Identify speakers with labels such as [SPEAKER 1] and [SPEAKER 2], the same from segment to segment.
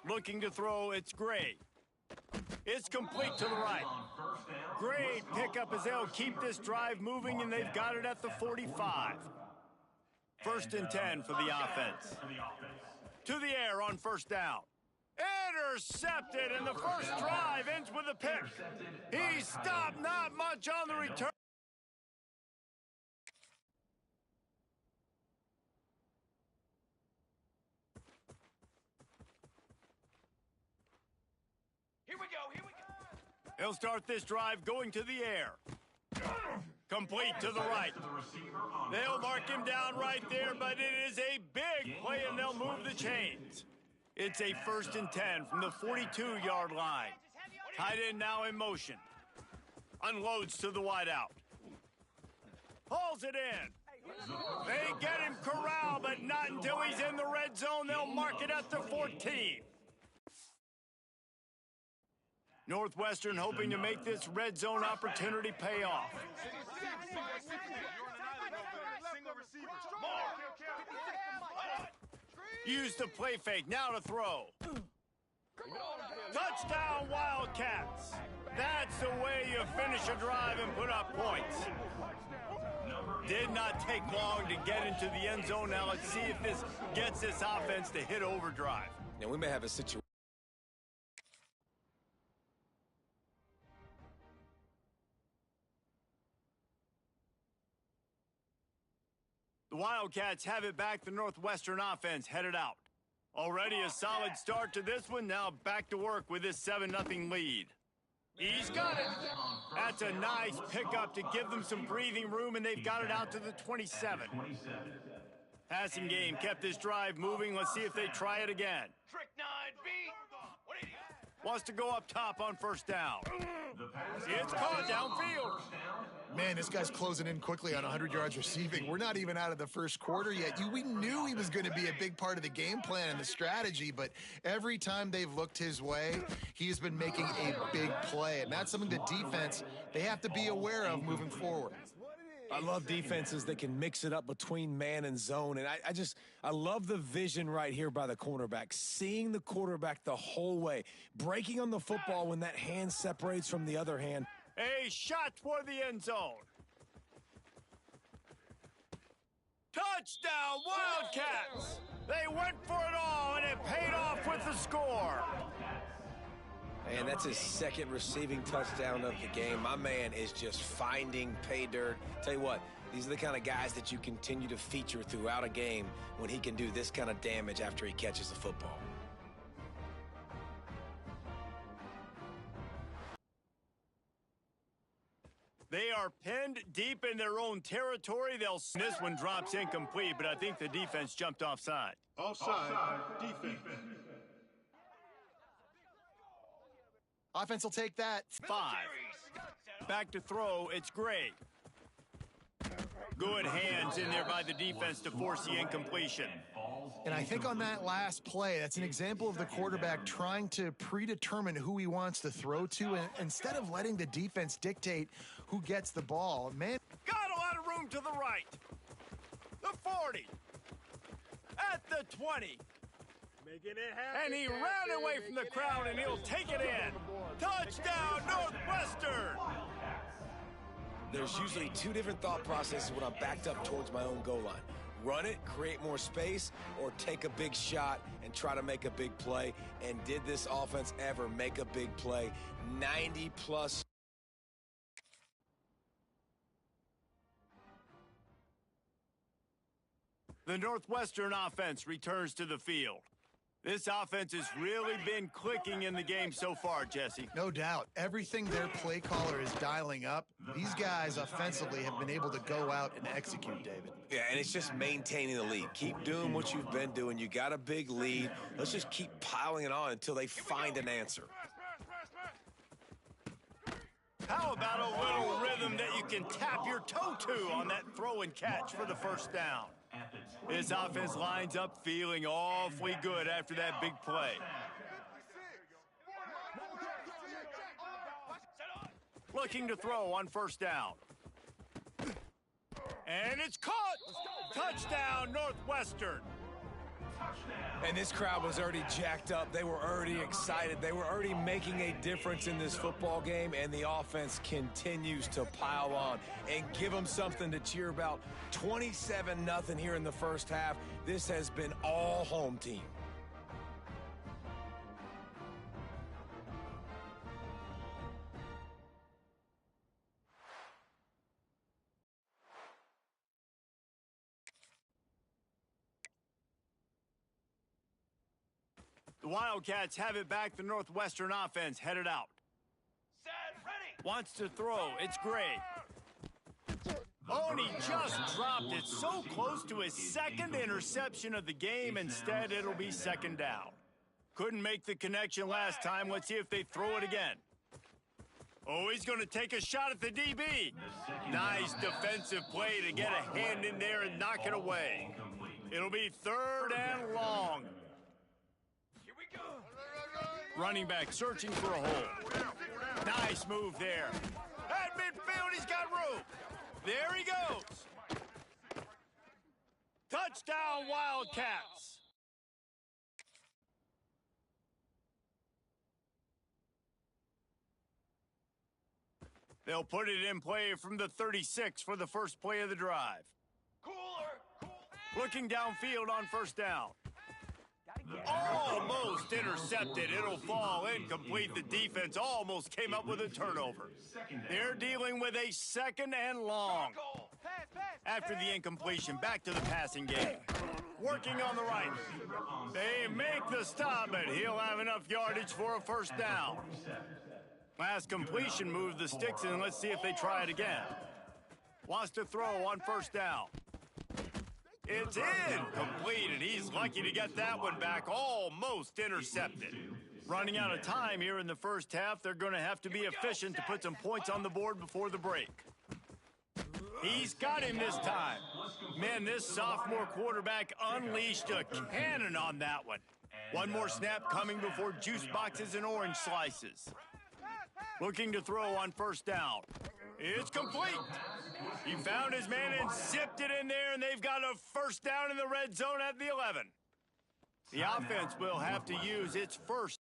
[SPEAKER 1] Looking to throw, it's Gray. It's complete to the right. Great pickup as they'll keep this drive moving, and they've got it at the 45. First and 10 for the offense. To the air on first down. Intercepted, and the first drive ends with a pick. He stopped, not much on the return.
[SPEAKER 2] Here we go.
[SPEAKER 1] He'll start this drive going to the air. Complete to the right. They'll mark him down right there, but it is a big play, and they'll move the chains. It's a first and 10 from the 42-yard line. Tight end now in motion. Unloads to the wideout. Hauls it in. They get him corralled, but not until he's in the red zone. They'll mark it at the 14. Northwestern hoping to make this red zone opportunity pay off. Use the play fake, now to throw. Touchdown, Wildcats. That's the way you finish a drive and put up points. Did not take long to get into the end zone. Now let's see if this gets this offense to hit overdrive.
[SPEAKER 3] Now we may have a situation.
[SPEAKER 1] The Wildcats have it back. The Northwestern offense headed out. Already a solid start to this one. Now back to work with this 7-0 lead. He's got it. That's a nice pickup to give them some breathing room, and they've got it out to the 27. Passing game kept this drive moving. Let's see if they try it again.
[SPEAKER 2] Trick 9B.
[SPEAKER 1] Wants to go up top on first down. It's caught downfield.
[SPEAKER 4] Man, this guy's closing in quickly on 100 yards receiving. We're not even out of the first quarter yet. We knew he was going to be a big part of the game plan and the strategy, but every time they've looked his way, he has been making a big play, and that's something the defense, they have to be aware of moving forward.
[SPEAKER 3] I love defenses that can mix it up between man and zone, and I love the vision right here by the cornerback, seeing the quarterback the whole way, breaking on the football when that hand separates from the other hand.
[SPEAKER 1] A shot toward the end zone. Touchdown, Wildcats! They went for it all, and it paid off with the score.
[SPEAKER 3] And that's his second receiving touchdown of the game. My man is just finding pay dirt. Tell you what, these are the kind of guys that you continue to feature throughout a game when he can do this kind of damage after he catches the football.
[SPEAKER 1] They are pinned deep in their own territory. This one drops incomplete, but I think the defense jumped offside.
[SPEAKER 5] Offside, defense.
[SPEAKER 4] Offense will take that.
[SPEAKER 1] 5. Back to throw, it's Gray. Good hands in there by the defense to force the incompletion.
[SPEAKER 4] And I think on that last play, that's an example of the quarterback trying to predetermine who he wants to throw to, and instead of letting the defense dictate who gets the ball. Man,
[SPEAKER 1] got a lot of room to the right. The 40. At the 20. And he ran away from the crowd, and he'll take it in. Touchdown, Northwestern!
[SPEAKER 3] There's usually two different thought processes when I'm backed up towards my own goal line. Run it, create more space, or take a big shot and try to make a big play. And did this offense ever make a big play? 90-plus.
[SPEAKER 1] The Northwestern offense returns to the field. This offense has really been clicking in the game so far, Jesse.
[SPEAKER 4] no doubt. Everything their play caller is dialing up, these guys offensively have been able to go out and execute, David.
[SPEAKER 3] Yeah, and it's just maintaining the lead. Keep doing what you've been doing. You got a big lead. Let's just keep piling it on until they find an answer.
[SPEAKER 1] How about a little rhythm that you can tap your toe to on that throw and catch for the first down? This offense lines up feeling awfully good after that big play. Looking to throw on first down. And it's caught! Touchdown, Northwestern!
[SPEAKER 3] And this crowd was already jacked up. They were already excited. They were already making a difference in this football game, and the offense continues to pile on and give them something to cheer about. 27-0 here in the first half. This has been all home team.
[SPEAKER 1] The Wildcats have it back. The Northwestern offense headed out.
[SPEAKER 2] Set, ready.
[SPEAKER 1] Wants to throw. It's great. Oh, and he just dropped it so close to his second interception of the game. Instead, it'll be second down. Couldn't make the connection last time. Let's see if they throw it again. Oh, he's going to take a shot at the DB. Nice defensive play to get a hand in there and knock it away. It'll be third and long.
[SPEAKER 2] Here we go.
[SPEAKER 1] Running back searching for a hole. Nice move there. At midfield, he's got room. There he goes. Touchdown, Wildcats. They'll put it in play from the 36 for the first play of the drive.
[SPEAKER 2] Cooler.
[SPEAKER 1] Looking downfield on first down. Almost intercepted. It'll fall incomplete. The defense almost came up with a turnover. They're dealing with a second and long. After the incompletion, back to the passing game. Working on the right. They make the stop, but he'll have enough yardage for a first down. Last completion moved the sticks, and let's see if they try it again. Wants to throw on first down. It's incomplete, and he's lucky to get that one back. Almost intercepted. Running out of time here in the first half, they're going to have to be efficient to put some points on the board before the break. He's got him this time. Man, this sophomore quarterback unleashed a cannon on that one. One more snap coming before juice boxes and orange slices. Looking to throw on first down. It's complete. He found his man and zipped it in there, and they've got a first down in the red zone at the 11. The offense will have to use its first.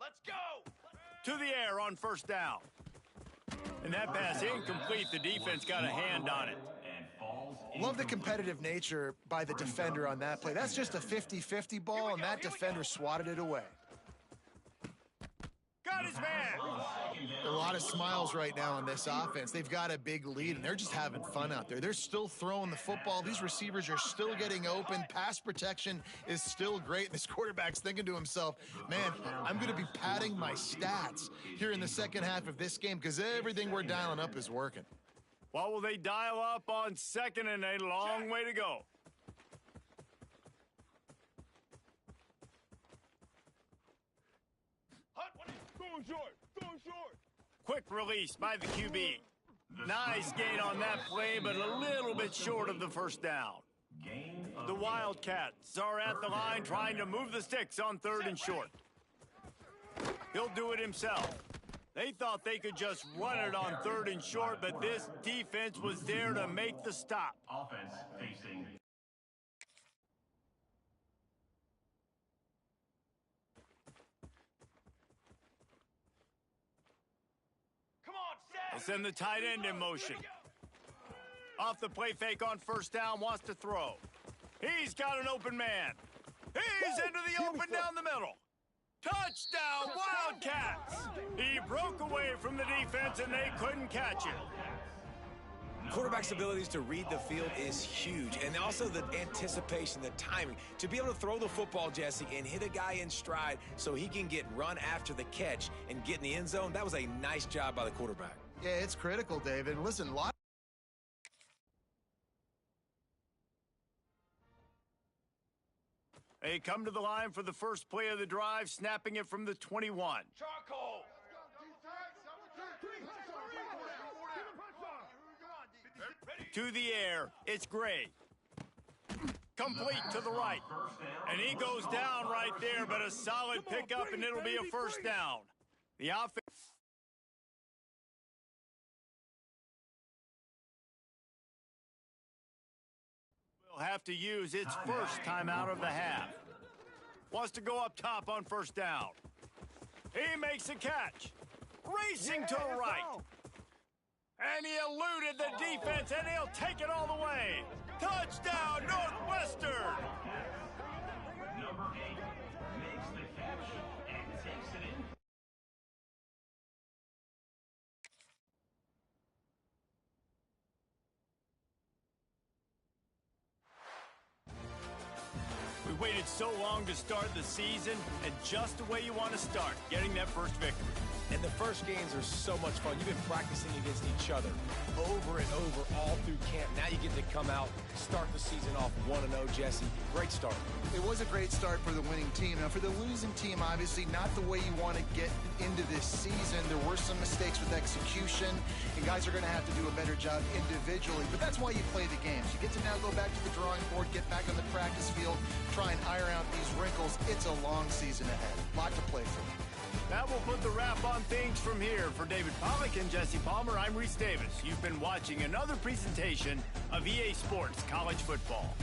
[SPEAKER 2] Let's go.
[SPEAKER 1] To the air on first down. And that pass incomplete. The defense got a hand on it.
[SPEAKER 4] Love the competitive nature by the defender on that play. That's just a 50-50 ball, and that defender swatted it away.
[SPEAKER 1] Got his man.
[SPEAKER 4] A lot of smiles right now on this offense. They've got a big lead, and they're just having fun out there. They're still throwing the football. These receivers are still getting open. Pass protection is still great. This quarterback's thinking to himself, man, I'm going to be padding my stats here in the second half of this game because everything we're dialing up is working.
[SPEAKER 1] What will they dial up on second and a long way to go?
[SPEAKER 2] Going short.
[SPEAKER 1] Quick release by the QB. Nice gain on that play, but a little bit short of the first down. The Wildcats are at the line trying to move the sticks on third and short. He'll do it himself. They thought they could just run it on third and short, but this defense was there to make the stop.
[SPEAKER 6] Offense facing.
[SPEAKER 2] Come on, Seth.
[SPEAKER 1] They'll send the tight end in motion. Off the play fake on first down, wants to throw. He's got an open man. He's into the open down the middle. Touchdown, Wildcats! He broke away from the defense, and they couldn't catch it.
[SPEAKER 3] Quarterback's abilities to read the field is huge, and also the anticipation, the timing. To be able to throw the football, Jesse, and hit a guy in stride so he can get run after the catch and get in the end zone, that was a nice job by the quarterback.
[SPEAKER 4] Yeah, it's critical, David. Listen, a lot.
[SPEAKER 1] They come to the line for the first play of the drive, snapping it from the 21.
[SPEAKER 2] Charcoal.
[SPEAKER 1] To the air, it's Gray. Complete to the right. And he goes down right there, but a solid pickup, and it'll be a first down. The offense. have to use its first timeout of the half. Wants to go up top on first down. He makes a catch. Racing to the right. And he eluded the defense, and he'll take it all the way. Touchdown, Northwestern!
[SPEAKER 6] Number 8 makes the catch and takes it in.
[SPEAKER 1] We waited so long to start the season, and just the way you want to start, getting that first victory.
[SPEAKER 3] And the first games are so much fun. You've been practicing against each other over and over all through camp. Now you get to come out, start the season off 1-0, Jesse. Great start.
[SPEAKER 4] It was a great start for the winning team. Now, for the losing team, obviously not the way you want to get into this season. There were some mistakes with execution, and guys are going to have to do a better job individually. But that's why you play the games. You get to now go back to the drawing board, get back on the practice field, try and iron out these wrinkles. It's a long season ahead. A lot to play for.
[SPEAKER 1] That will put the wrap on things from here. For David Pollack and Jesse Palmer, I'm Reese Davis. You've been watching another presentation of EA Sports College Football.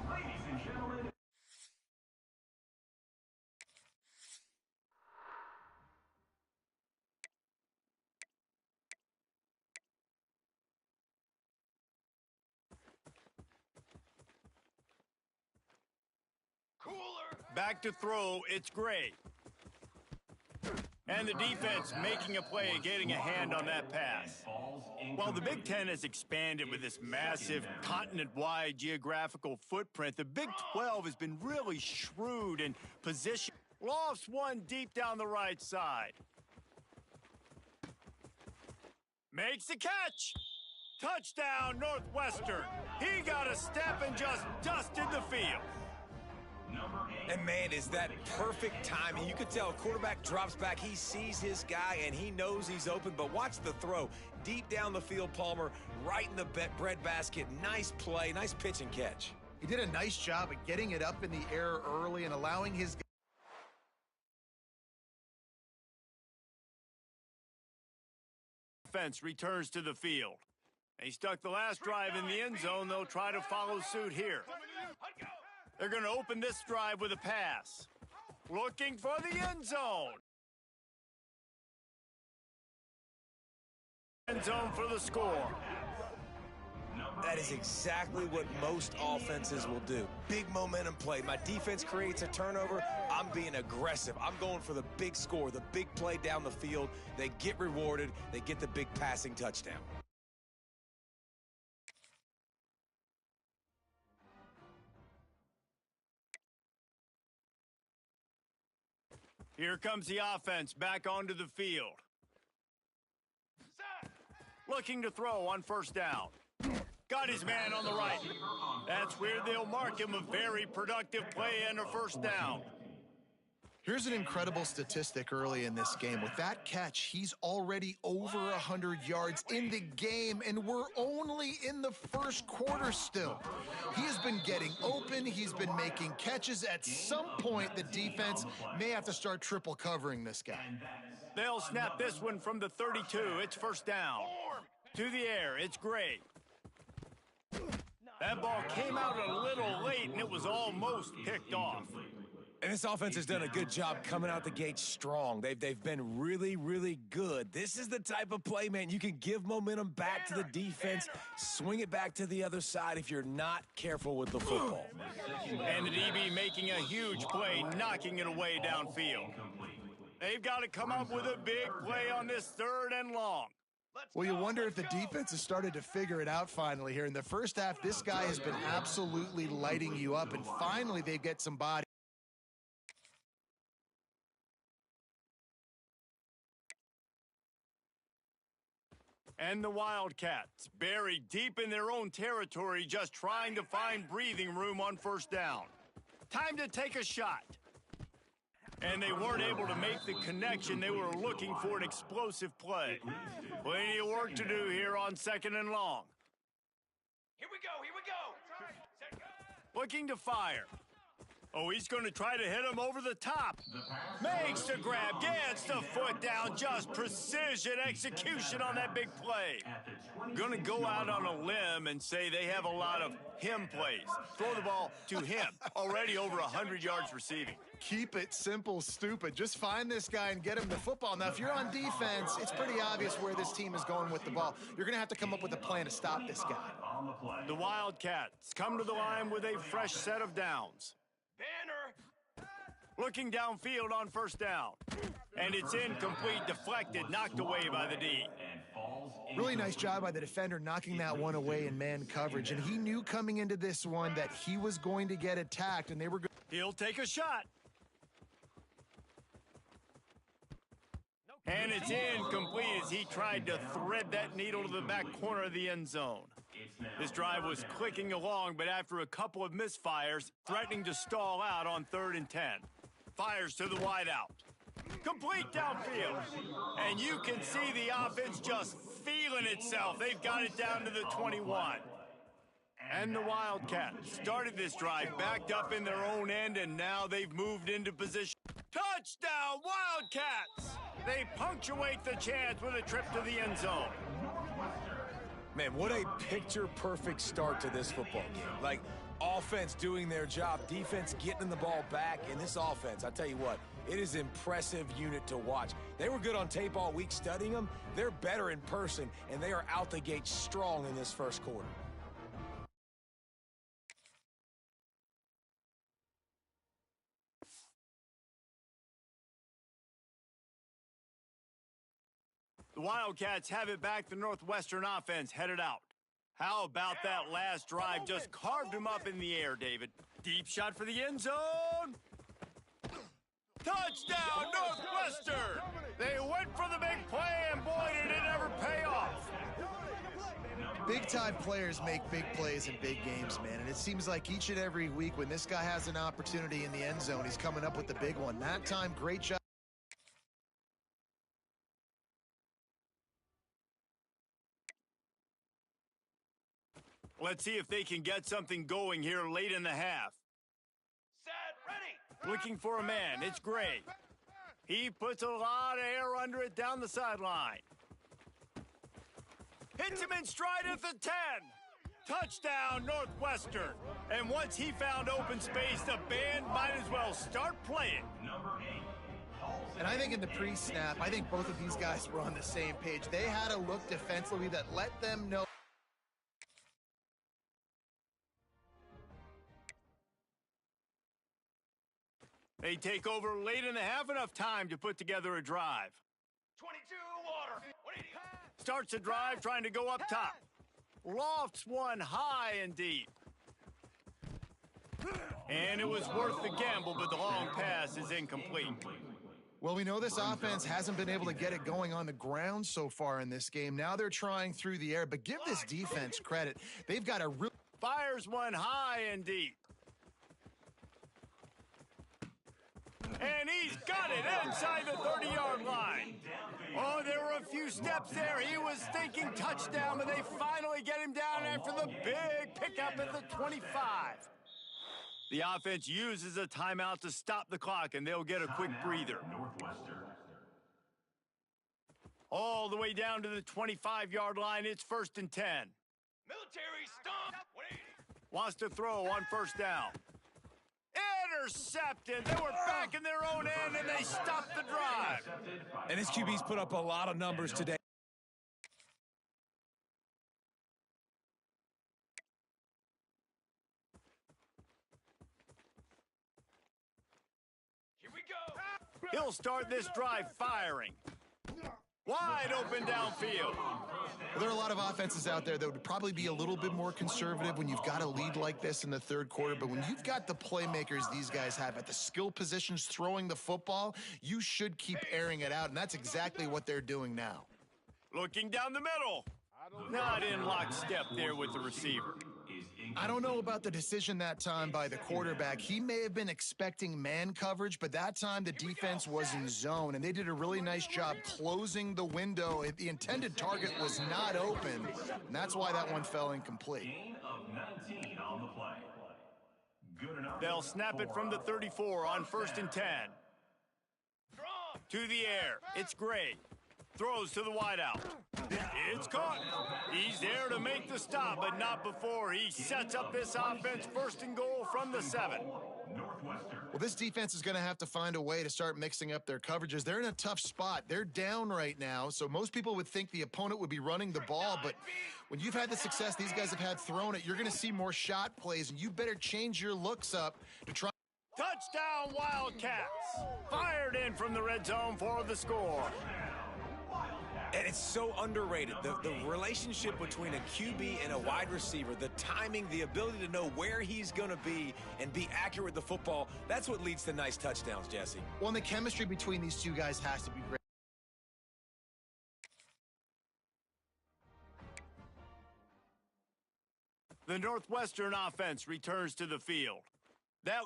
[SPEAKER 6] Ladies and gentlemen,
[SPEAKER 2] Cooler.
[SPEAKER 1] Back to throw, it's Gray. And the defense making a play, getting a hand on that pass. While the Big Ten has expanded with this massive continent-wide geographical footprint, the Big 12 has been really shrewd in position. Lofts one deep down the right side. Makes the catch. Touchdown, Northwestern. He got a step and just dusted the field.
[SPEAKER 3] And man, is that perfect timing. You could tell a quarterback drops back, he sees his guy, and he knows he's open. But watch the throw. Deep down the field, Palmer, right in the bread basket. Nice play, nice pitch and catch.
[SPEAKER 4] He did a nice job at getting it up in the air early and allowing his
[SPEAKER 1] Defense returns to the field. They stuck the last drive in the end zone. They'll try to follow suit here. They're going to open this drive with a pass. Looking for the end zone. End zone for the score.
[SPEAKER 6] number
[SPEAKER 3] That is exactly what most offenses will do. Big momentum play. My defense creates a turnover. I'm being aggressive. I'm going for the big score, the big play down the field. They get rewarded. They get the big passing touchdown.
[SPEAKER 1] Here comes the offense back onto the field.
[SPEAKER 2] Set.
[SPEAKER 1] Looking to throw on first down. Got his man on the right. That's where they'll mark him a very productive play and a first down.
[SPEAKER 4] Here's an incredible statistic early in this game. With that catch, he's already over 100 yards in the game, and we're only in the first quarter still. He has been getting open. He's been making catches. At some point, the defense may have to start triple covering this guy.
[SPEAKER 1] They'll snap this one from the 32. It's first down. To the air, it's Gray. That ball came out a little late, and it was almost picked off.
[SPEAKER 3] And this offense has done a good job coming out the gate strong. They've been really, really good. This is the type of play, man. You can give momentum back to the defense, swing it back to the other side if you're not careful with the football.
[SPEAKER 1] And the DB making a huge play, knocking it away downfield. They've got to come up with a big play on this 3rd and long.
[SPEAKER 4] Well, you wonder if the defense has started to figure it out finally here. In the first half, this guy has been absolutely lighting you up, and finally they get some body.
[SPEAKER 1] And the Wildcats, buried deep in their own territory, just trying to find breathing room on first down. Time to take a shot. And they weren't able to make the connection. They were looking for an explosive play. Plenty of work to do here on 2nd and long.
[SPEAKER 2] Here we go, here we go. Set, go.
[SPEAKER 1] Looking to fire. Oh, he's going to try to hit him over the top. Makes the grab, gets the foot down, just precision execution on that big play. Going to go out on a limb and say they have a lot of him plays. Throw the ball to him, already over 100 yards receiving.
[SPEAKER 4] Keep it simple, stupid. Just find this guy and get him the football. Now, if you're on defense, it's pretty obvious where this team is going with the ball. You're going to have to come up with a plan to stop this guy.
[SPEAKER 1] The Wildcats come to the line with a fresh set of downs.
[SPEAKER 2] Banner.
[SPEAKER 1] Looking downfield on first down. And it's incomplete, deflected, knocked away by the D.
[SPEAKER 4] Really nice job by the defender knocking that one away in man coverage. And he knew coming into this one that he was going to get attacked, and they were going.
[SPEAKER 1] He'll take a shot. And it's incomplete as he tried to thread that needle to the back corner of the end zone. This drive was clicking along, but after a couple of misfires, threatening to stall out on 3rd and 10. Fires to the wideout. Complete downfield. And you can see the offense just feeling itself. They've got it down to the 21. And the Wildcats started this drive backed up in their own end, and now they've moved into position. Touchdown, Wildcats! They punctuate the chance with a trip to the end zone.
[SPEAKER 3] Man, what a picture-perfect start to this football game. Like, offense doing their job, defense getting the ball back, and this offense, I tell you what, it is an impressive unit to watch. They were good on tape all week studying them. They're better in person, and they are out the gate strong in this first quarter.
[SPEAKER 1] The Wildcats have it back. The Northwestern offense headed out. How about that last drive? Just carved him up in the air, David. Deep shot for the end zone. Touchdown, Northwestern! They went for the big play, and boy, did it ever pay off.
[SPEAKER 4] Big-time players make big plays in big games, man. And it seems like each and every week when this guy has an opportunity in the end zone, he's coming up with the big one. That time, great job.
[SPEAKER 1] Let's see if they can get something going here late in the half.
[SPEAKER 2] Set, ready.
[SPEAKER 1] Looking for a man. It's Gray. He puts a lot of air under it down the sideline. Hits him in stride at the 10. Touchdown, Northwestern. And once he found open space, the band might as well start playing.
[SPEAKER 4] And I think in the pre-snap, I think both of these guys were on the same page. They had a look defensively that let them know
[SPEAKER 1] They take over late in the half, enough time to put together a drive.
[SPEAKER 2] 22 water. 180.
[SPEAKER 1] Starts a drive trying to go up top. Lofts one high and deep. And it was worth the gamble, but the long pass is incomplete.
[SPEAKER 4] Well, we know this offense hasn't been able to get it going on the ground so far in this game. Now they're trying through the air, but give this defense credit. They've got a real...
[SPEAKER 1] Fires one high and deep. And he's got it inside the 30-yard line. Oh, there were a few steps there. He was thinking touchdown, but they finally get him down after the big pickup at the 25. The offense uses a timeout to stop the clock, and they'll get a quick breather. All the way down to the 25-yard line, it's 1st and 10.
[SPEAKER 2] Military stomp. 180.
[SPEAKER 1] Wants to throw on 1st down. Intercepted. They were back in their own end, and they stopped the drive.
[SPEAKER 3] And his QB's put up a lot of numbers today.
[SPEAKER 2] Here we go.
[SPEAKER 1] He'll start this drive firing. Wide open downfield.
[SPEAKER 4] Well, there are a lot of offenses out there that would probably be a little bit more conservative when you've got a lead like this in the third quarter, but when you've got the playmakers these guys have at the skill positions throwing the football, you should keep airing it out, and that's exactly what they're doing now.
[SPEAKER 1] Looking down the middle. Not in lockstep there with the receiver.
[SPEAKER 4] I don't know about the decision that time by the quarterback. He may have been expecting man coverage, but that time the defense was in zone, and they did a really nice job closing the window. The intended target was not open, and that's why that one fell incomplete.
[SPEAKER 6] Gain of 19 on the play. Good enough.
[SPEAKER 1] They'll snap it from the 34 on 1st and 10. To the air. It's Gray. Throws to the wideout. It's caught. He's there to make the stop, but not before he sets up this offense 1st and goal from the 7.
[SPEAKER 4] Well, this defense is going to have to find a way to start mixing up their coverages. They're in a tough spot. They're down right now, so most people would think the opponent would be running the ball, but when you've had the success these guys have had throwing it, you're going to see more shot plays, and you better change your looks up to try.
[SPEAKER 1] Touchdown Wildcats. Fired in from the red zone for the score.
[SPEAKER 3] And it's so underrated. The relationship between a QB and a wide receiver, the timing, the ability to know where he's going to be and be accurate with the football, that's what leads to nice touchdowns, Jesse.
[SPEAKER 4] Well, and the chemistry between these two guys has to be great.
[SPEAKER 1] The Northwestern offense returns to the field. That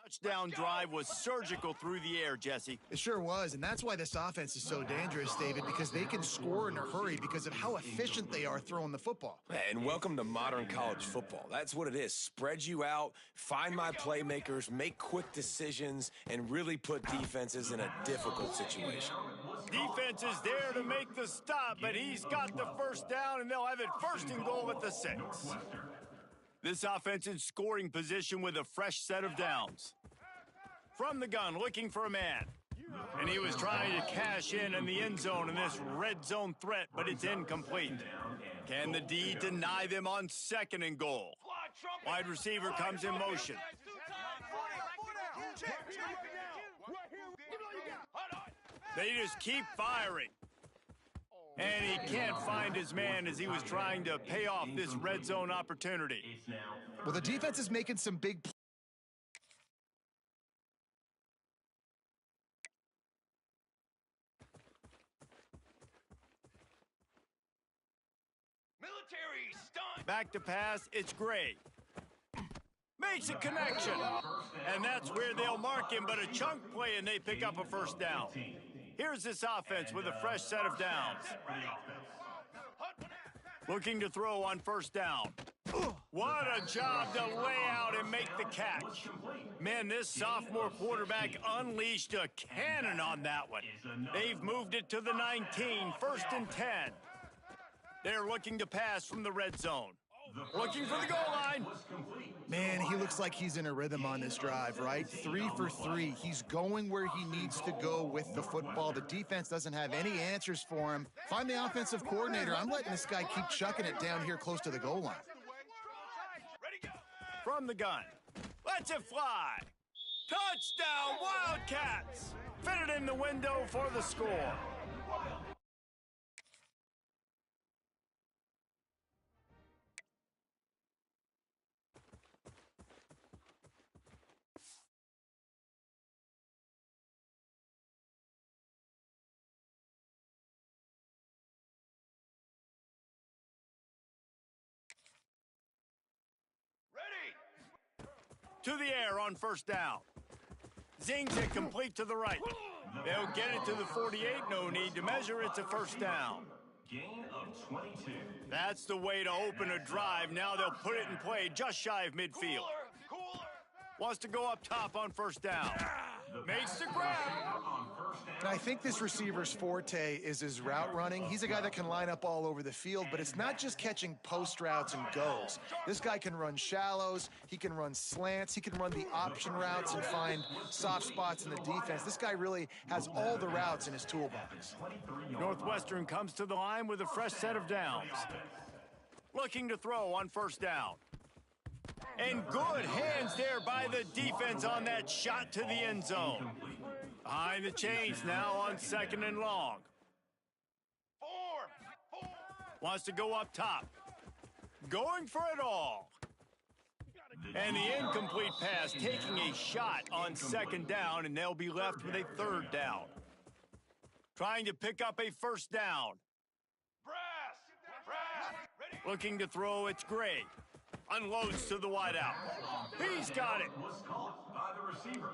[SPEAKER 1] touchdown drive was surgical through the air, Jesse.
[SPEAKER 4] It sure was, and that's why this offense is so dangerous, David, because they can score in a hurry because of how efficient they are throwing the football.
[SPEAKER 3] And welcome to modern college football. That's what it is. Spread you out, find my playmakers, make quick decisions, and really put defenses in a difficult situation.
[SPEAKER 1] Defense is there to make the stop, but he's got the 1st down, and they'll have it 1st and goal at the 6. This offense in scoring position with a fresh set of downs. From the gun, looking for a man. And he was trying to cash in the end zone in this red zone threat, but it's incomplete. Can the D deny them on 2nd and goal? Wide receiver comes in motion. They just keep firing. And he can't find his man as he was trying to pay off this red zone opportunity.
[SPEAKER 4] Well, the defense is making some big plays.
[SPEAKER 1] Back to pass, it's Gray. Makes a connection. And that's where they'll mark him, but a chunk play and they pick up a first down. Here's this offense with a fresh set of downs. Looking to throw on first down. What a job to lay out and make the catch. Man, this sophomore quarterback unleashed a cannon on that one. They've moved it to the 19, 1st and 10. They're looking to pass from the red zone. Looking for the goal line.
[SPEAKER 4] Man, he looks like he's in a rhythm on this drive, right? 3 for 3. He's going where he needs to go with the football. The defense doesn't have any answers for him. Find the offensive coordinator. I'm letting this guy keep chucking it down here close to the goal line.
[SPEAKER 1] From the gun. Lets it fly. Touchdown, Wildcats! Fit it in the window for the score. To the air on first down. Zings it complete to the right. They'll get it to the 48. No need to measure. It's a first down.
[SPEAKER 6] Gain of 22.
[SPEAKER 1] That's the way to open a drive. Now they'll put it in play just shy of midfield. Wants to go up top on first down. Makes the grab.
[SPEAKER 4] I think this receiver's forte is his route running. He's a guy that can line up all over the field, but it's not just catching post routes and goes. This guy can run shallows, he can run slants, he can run the option routes and find soft spots in the defense. This guy really has all the routes in his toolbox.
[SPEAKER 1] Northwestern comes to the line with a fresh set of downs. Looking to throw on first down. And good hands there by the defense on that shot to the end zone. Behind the chains now on 2nd and long. Wants to go up top. Going for it all. And the incomplete pass taking a shot on 2nd down, and they'll be left with a 3rd down. Trying to pick up a first down. Looking to throw, it's Gray. Unloads to the wideout. He's got it.
[SPEAKER 6] Was caught by the receiver.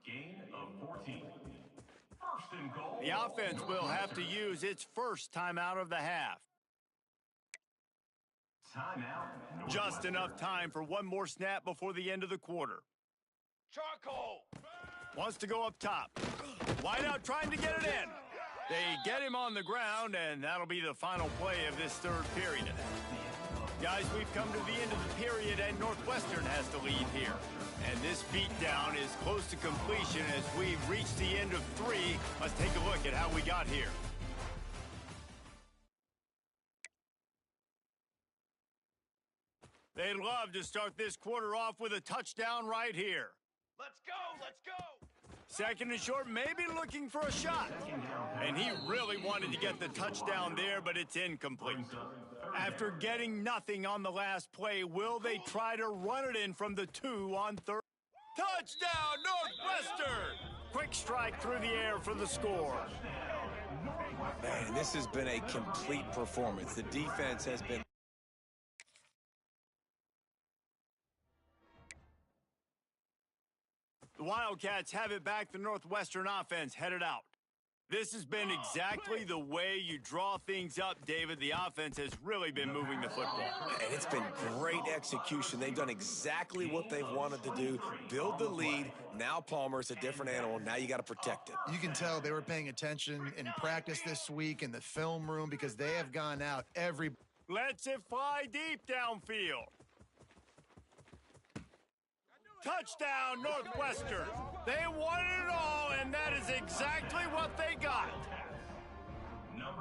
[SPEAKER 6] Gain of 14. 1st and goal.
[SPEAKER 1] The offense will have to use its first timeout of the half.
[SPEAKER 6] Timeout.
[SPEAKER 1] Just enough time for one more snap before the end of the quarter.
[SPEAKER 2] Charcoal.
[SPEAKER 1] Wants to go up top. Wideout trying to get it in. They get him on the ground, and that'll be the final play of this 3rd period. Guys, we've come to the end of the period, and Northwestern has to lead here. And this beatdown is close to completion as we've reached the end of 3. Let's take a look at how we got here. They'd love to start this quarter off with a touchdown right here.
[SPEAKER 2] Let's go, let's go.
[SPEAKER 1] 2nd and short, maybe looking for a shot. And he really wanted to get the touchdown there, but it's incomplete. After getting nothing on the last play, will they try to run it in from the 2 on 3rd? Touchdown, Northwestern! Quick strike through the air for the score.
[SPEAKER 3] Man, this has been a complete performance. The defense has been...
[SPEAKER 1] The Wildcats have it back. The Northwestern offense headed out. This has been exactly the way you draw things up, David. The offense has really been moving the football.
[SPEAKER 3] And it's been great execution. They've done exactly what they've wanted to do. Build the lead. Now Palmer's a different animal. Now you got to protect it.
[SPEAKER 4] You can tell they were paying attention in practice this week in the film room because they have gone out every...
[SPEAKER 1] Lets it fly deep downfield. Touchdown, Northwestern. They wanted it all, and that is exactly what they got.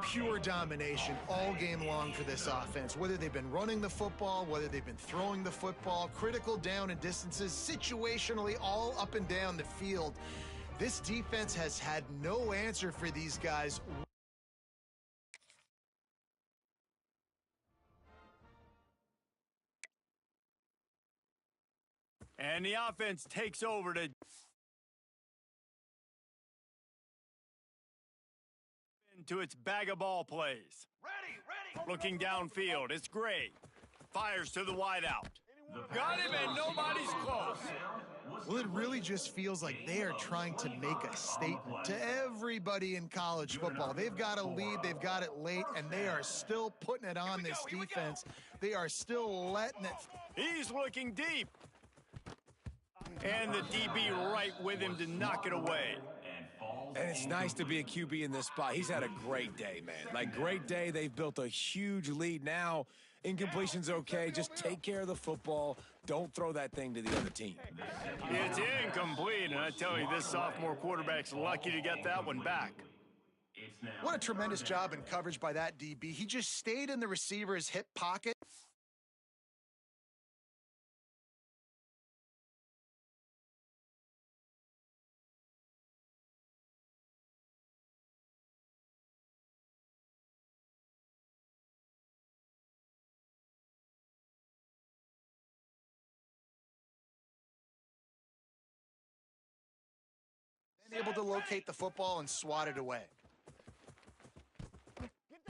[SPEAKER 4] Pure domination all game long for this offense. Whether they've been running the football, whether they've been throwing the football, critical down and distances, situationally all up and down the field. This defense has had no answer for these guys.
[SPEAKER 1] And the offense takes over to into its bag of ball plays.
[SPEAKER 2] Ready.
[SPEAKER 1] Looking downfield, it's Gray. Fires to the wideout. Got him, and nobody's close.
[SPEAKER 4] Well, it really just feels like they are trying to make a statement to everybody in college football. They've got a lead, they've got it late, and they are still putting it on this defense. They are still letting it.
[SPEAKER 1] He's looking deep. And the DB right with him to knock it away.
[SPEAKER 3] And it's nice to be a QB in this spot. He's had a great day, man. Like, great day. They've built a huge lead. Now, incompletion's okay. Just take care of the football. Don't throw that thing to the other team.
[SPEAKER 1] It's incomplete, and I tell you, this sophomore quarterback's lucky to get that one back.
[SPEAKER 4] What a tremendous job in coverage by that DB. He just stayed in the receiver's hip pocket. Able to locate the football and swat it away.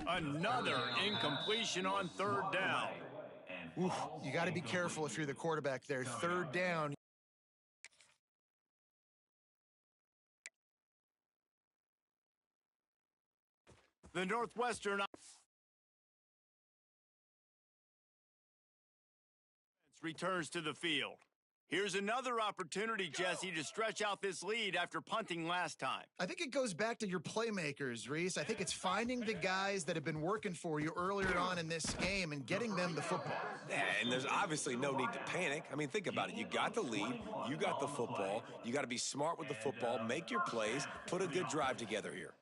[SPEAKER 1] Another incompletion on third down.
[SPEAKER 4] Oof, you got to be careful if you're the quarterback there. Third down.
[SPEAKER 1] The Northwestern returns to the field. Here's another opportunity, Jesse, to stretch out this lead after punting last time.
[SPEAKER 4] I think it goes back to your playmakers, Reese. I think it's finding the guys that have been working for you earlier on in this game and getting them the football.
[SPEAKER 3] Yeah, and there's obviously no need to panic. I mean, think about it. You got the lead. You got the football. You got to be smart with the football, make your plays, put a good drive together here.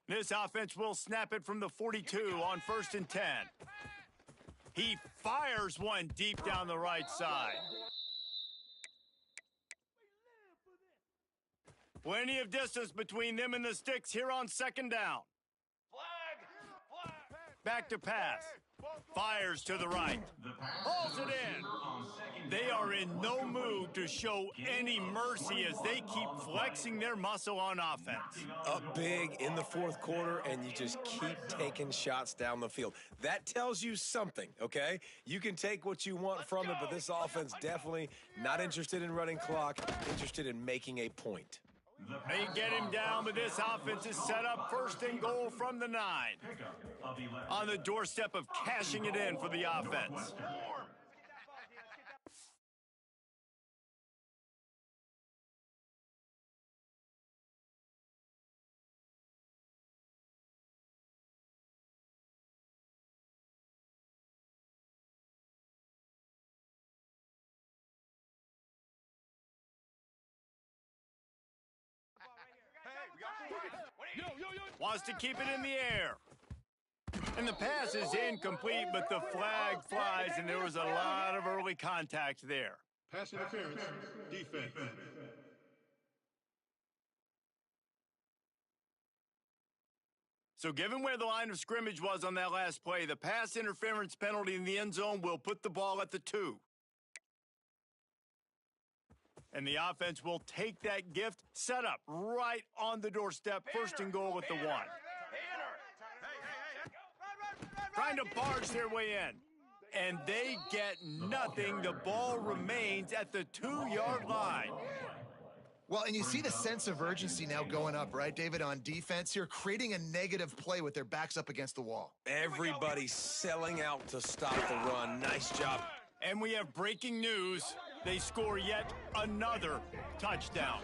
[SPEAKER 1] This offense will snap it from the 42 on 1st and 10. He fires one deep down the right side. Plenty of distance between them and the sticks here on 2nd down.
[SPEAKER 2] Flag!
[SPEAKER 1] Back to pass. Fires to the right. Hauls it in. They are in no mood to show any mercy as they keep flexing their muscle on offense.
[SPEAKER 3] Up big in the 4th quarter, and you just keep taking shots down the field. That tells you something, okay? You can take what you want from it, but this offense definitely not interested in running clock, interested in making a point.
[SPEAKER 1] They get him down, but this offense is set up 1st and goal from the 9. On the doorstep of cashing it in for the offense. Wants to keep it in the air. And the pass is incomplete, but the flag flies, and there was a lot of early contact there.
[SPEAKER 5] Pass interference, defense.
[SPEAKER 1] So given where the line of scrimmage was on that last play, the pass interference penalty in the end zone will put the ball at the 2. And the offense will take that gift, set up right on the doorstep, 1st and goal with the 1. Trying to barge their way in. And they get nothing. The ball remains at the 2-yard line.
[SPEAKER 4] Well, and you see the sense of urgency now going up, right, David, on defense here, creating a negative play with their backs up against the wall.
[SPEAKER 3] Everybody's selling out to stop the run. Nice job.
[SPEAKER 1] And we have breaking news. They score yet another touchdown.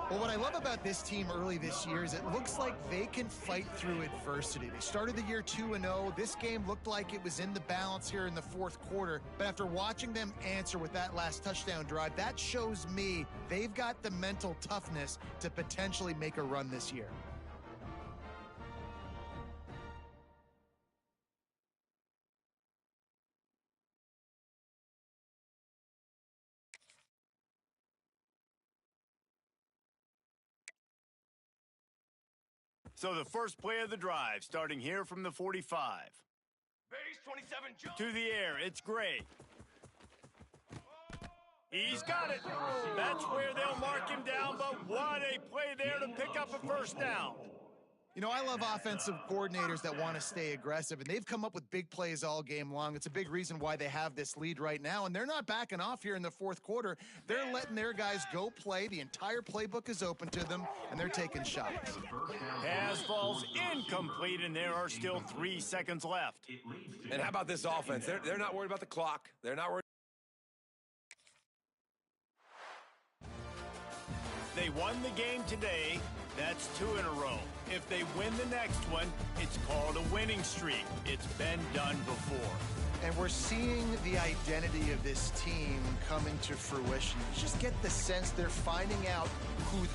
[SPEAKER 4] Well, what I love about this team early this year is it looks like they can fight through adversity. They started the year 2-0. This game looked like it was in the balance here in the 4th quarter. But after watching them answer with that last touchdown drive, that shows me they've got the mental toughness to potentially make a run this year.
[SPEAKER 1] So the first play of the drive, starting here from the 45.
[SPEAKER 2] Base 27 jump.
[SPEAKER 1] To the air, it's Gray. He's got it. That's where they'll mark him down, but what a play there to pick up a 1st down.
[SPEAKER 4] You know, I love offensive coordinators that want to stay aggressive, and they've come up with big plays all game long. It's a big reason why they have this lead right now, and they're not backing off here in the fourth quarter. They're letting their guys go play. The entire playbook is open to them, and they're taking shots.
[SPEAKER 1] Pass falls incomplete, and there are still 3 seconds left.
[SPEAKER 3] And how about this offense? They're not worried about the clock. They're not worried.
[SPEAKER 1] They won the game today. That's 2 in a row. If they win the next one, it's called a winning streak. It's been done before.
[SPEAKER 4] And we're seeing the identity of this team come into fruition. You just get the sense they're finding out who